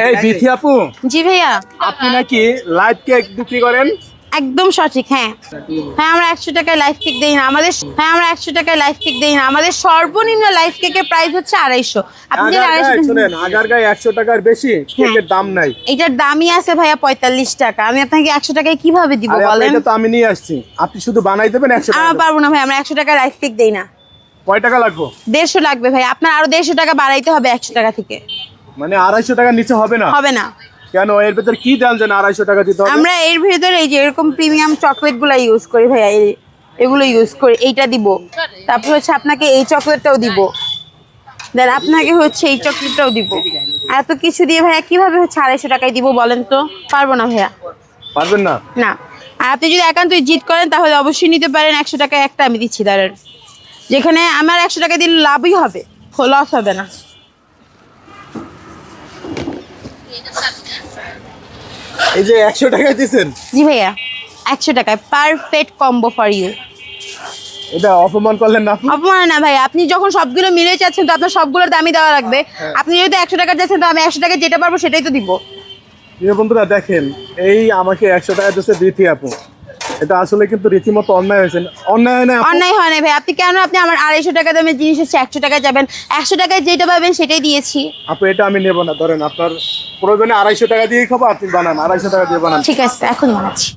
এই বিথি আপু, জি ভাইয়া, আপনি নাকি লাইভ কেক বিক্রি করেন? একদম সঠিক। হ্যাঁ হ্যাঁ, আমরা 100 টাকায় লাইফ কেক দেই না আমাদের। হ্যাঁ, আমরা 100 টাকায় লাইফ কেক দেই না আমাদের। সর্বনিম্ন লাইফ কেকের প্রাইস হচ্ছে 250। আপনি যদি 250 শুনেন, আগারগাঁয়ে 100 টাকার বেশি কেকের দাম নাই। এটার দামই আছে ভাইয়া 45 টাকা। আমি আপনাকে 100 টাকায় কিভাবে দিব আরে আপু, বলেন? এটা তো আমি নিয়ে আসছি, আপনি শুধু বানাই দেবেন 100 টাকা। আমরা পারবো না ভাই, আমরা 100 টাকায় লাইফ কেক দেই না। কয় টাকা লাগবে? 150 লাগবে ভাই। আপনার আরো 150 টাকা বাড়াইতে হবে 100 টাকা থেকে। মানে 250 টাকার নিচে হবে না? হবে না। কেন, এর ভিতর কি দেন যে 250 টাকা দিতে হবে? আমরা এর ভিতরে এই যে এরকম প্রিমিয়াম চকলেট গুলা ইউজ করি ভাইয়া, এগুলো ইউজ করি। এইটা দিব, তারপর হচ্ছে আপনাকে এই চকলেটটাও দিব, দেন আপনাকে হচ্ছে এই চকলেটটাও দিব। এত কিছু দিয়ে ভাইয়া কিভাবে হচ্ছে 250 টাকায় দিব বলেন তো? পারবো না ভাইয়া। পারবেন না? না। আর আপনি যদি একান্তই জিদ করেন তাহলে অবশ্যই নিতে পারেন। 100 টাকায় একটা আমি দিচ্ছি দাঁড়ান, যেখানে আমার 100 টাকা দিলে লাভই হবে, লস হবে না। এই যে 100 টাকায় দিছেন? জি ভাইয়া, 100 টাকায় পারফেক্ট কম্বো ফর ইউ। এটা অপমান করলেন না? অপমান না ভাই, আপনি যখন সবগুলো মিলে চাচ্ছেন তো আপনার সবগুলোর দামই দেওয়া লাগবে। আপনি যেহেতু 100 টাকা যাচ্ছেন তো আমি 100 টাকা যেটা পারবো সেটাই তো দিব। প্রিয় বন্ধুরা দেখেন, এই আমাকে 100 টাকা দিচ্ছে বিথি আপু, এটা আসলে কিন্তু রীতিমতো অন্যায় হয়েছে। অন্যায় হয় না আপু? অন্যায় হয় না ভাই। আপনি কেন, আপনি আমার 250 টাকা দামের জিনিস হচ্ছে 100 টাকায় যাবেন? 100 টাকায় যেটা পাবেন সেটাই দিয়েছি। আপু এটা আমি নেবো না, ধরেন আপনার প্রয়োজনে 250 টাকা দিয়েই খাবো, আপনি বানান 250 টাকা দিয়ে বানান। ঠিক আছে, এখন বানাচ্ছি।